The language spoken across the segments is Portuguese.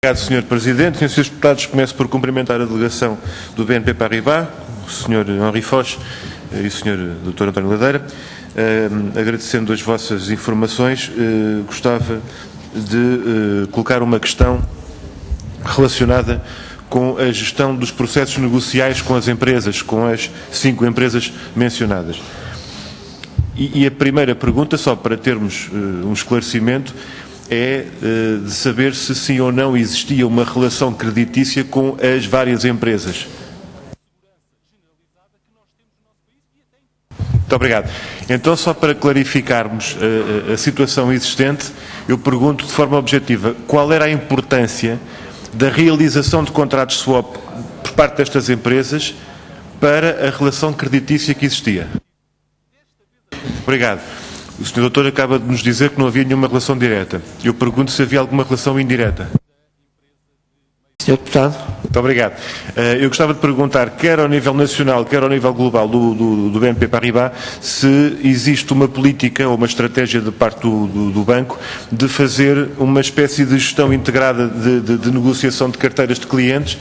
Obrigado, Sr. Presidente. Senhores deputados, começo por cumprimentar a delegação do BNP Paribas, o Sr. Henri Foch e o Sr. Dr. António Ladeira. Agradecendo as vossas informações, gostava de colocar uma questão relacionada com a gestão dos processos negociais com as empresas, com as 5 empresas mencionadas. E a primeira pergunta, só para termos um esclarecimento, é de saber se sim ou não existia uma relação creditícia com as várias empresas. Muito obrigado. Então, só para clarificarmos a situação existente, eu pergunto de forma objetiva, qual era a importância da realização de contratos swap por parte destas empresas para a relação creditícia que existia? Obrigado. O Sr. Doutor acaba de nos dizer que não havia nenhuma relação direta. Eu pergunto se havia alguma relação indireta. Sr. Deputado. Muito obrigado. Eu gostava de perguntar, quer ao nível nacional, quer ao nível global do BNP Paribas, se existe uma política ou uma estratégia de parte do banco de fazer uma espécie de gestão integrada de negociação de carteiras de clientes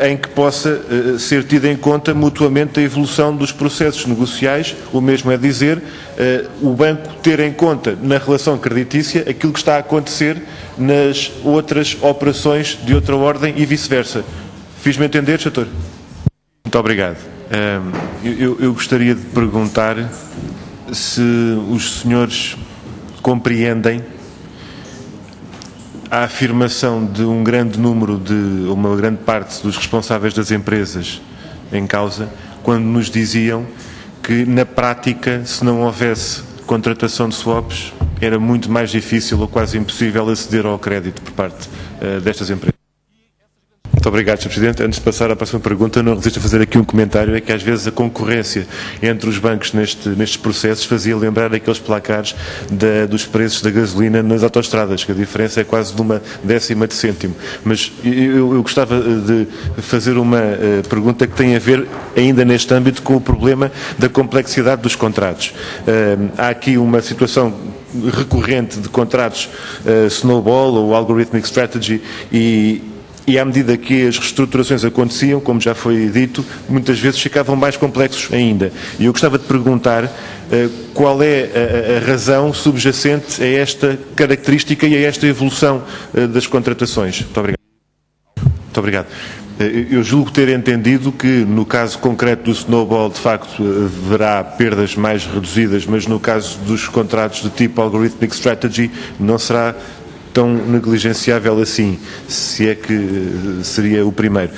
em que possa ser tida em conta mutuamente a evolução dos processos negociais, o mesmo é dizer, o banco ter em conta na relação creditícia aquilo que está a acontecer nas outras operações de outra ordem e vice-versa. Fiz-me entender, Doutor? Muito obrigado. Eu gostaria de perguntar se os senhores compreendem a afirmação de um grande número uma grande parte dos responsáveis das empresas em causa, quando nos diziam que, na prática, se não houvesse contratação de swaps, era muito mais difícil ou quase impossível aceder ao crédito por parte destas empresas. Muito obrigado, Sr. Presidente. Antes de passar à próxima pergunta, não resisto a fazer aqui um comentário, é que às vezes a concorrência entre os bancos nestes processos fazia lembrar aqueles placares dos preços da gasolina nas autoestradas, que a diferença é quase de uma décima de cêntimo. Mas eu gostava de fazer uma pergunta que tem a ver, ainda neste âmbito, com o problema da complexidade dos contratos. Há aqui uma situação recorrente de contratos snowball ou algorithmic strategy e à medida que as reestruturações aconteciam, como já foi dito, muitas vezes ficavam mais complexos ainda. E eu gostava de perguntar qual é a razão subjacente a esta característica e a esta evolução das contratações. Muito obrigado. Muito obrigado. Eu julgo ter entendido que, no caso concreto do snowball, de facto, haverá perdas mais reduzidas, mas no caso dos contratos de tipo algorithmic strategy, não será tão negligenciável assim, se é que seria o primeiro.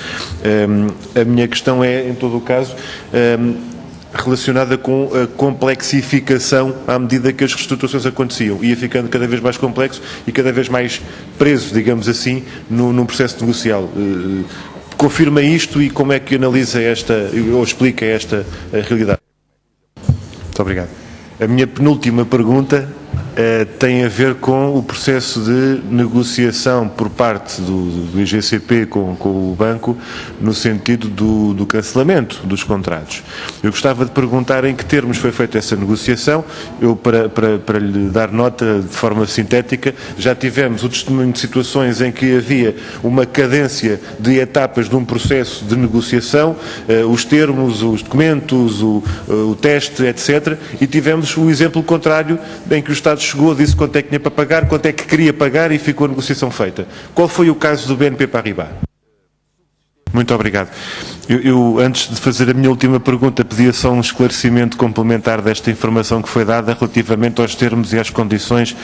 A minha questão é, em todo o caso, relacionada com a complexificação à medida que as reestruturações aconteciam. Ia ficando cada vez mais complexo e cada vez mais preso, digamos assim, num processo negocial. Confirma isto e como é que analisa ou explica esta realidade? Muito obrigado. A minha penúltima pergunta tem a ver com o processo de negociação por parte do IGCP com o banco no sentido do cancelamento dos contratos. Eu gostava de perguntar em que termos foi feita essa negociação. Eu, para lhe dar nota de forma sintética, já tivemos o testemunho de situações em que havia uma cadência de etapas de um processo de negociação, os termos, os documentos, o teste, etc. E tivemos o exemplo contrário, em que o Estado chegou, disse quanto é que tinha para pagar, quanto é que queria pagar e ficou a negociação feita. Qual foi o caso do BNP Paribas? Muito obrigado. Eu, antes de fazer a minha última pergunta, pedia só um esclarecimento complementar desta informação que foi dada relativamente aos termos e às condições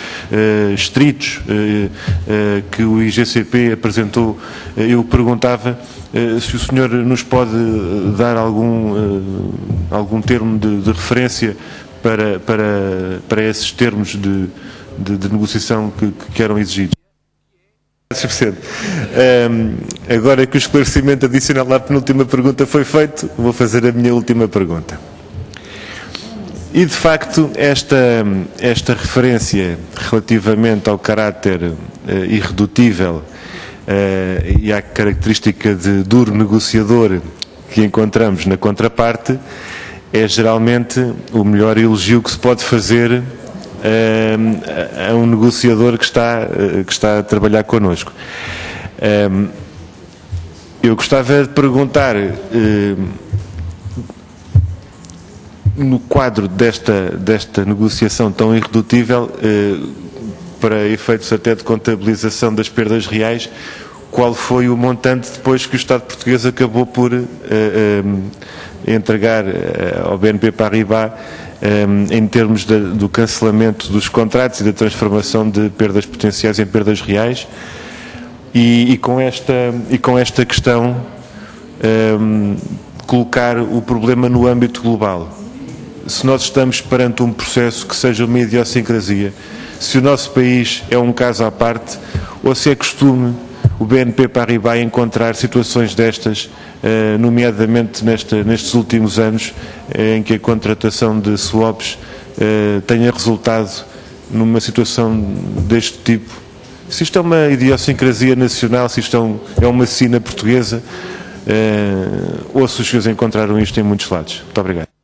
estritos que o IGCP apresentou. Eu perguntava se o senhor nos pode dar algum termo de referência para esses termos de negociação que eram exigidos. Agora que o esclarecimento adicional à penúltima pergunta foi feito, vou fazer a minha última pergunta. E, de facto, esta referência relativamente ao caráter irredutível e à característica de duro negociador que encontramos na contraparte é geralmente o melhor elogio que se pode fazer a um negociador que está a trabalhar connosco. Eu gostava de perguntar, no quadro desta negociação tão irredutível, para efeitos até de contabilização das perdas reais, qual foi o montante depois que o Estado português acabou por entregar ao BNP Paribas em termos do cancelamento dos contratos e da transformação de perdas potenciais em perdas reais, e com esta questão colocar o problema no âmbito global. Se nós estamos perante um processo que seja uma idiosincrasia, se o nosso país é um caso à parte, ou se é costume o BNP Paribas encontrar situações destas, nomeadamente nestes últimos anos, em que a contratação de swaps tenha resultado numa situação deste tipo. Se isto é uma idiosincrasia nacional, se isto é uma sina portuguesa, ou se os senhores encontraram isto em muitos lados. Muito obrigado.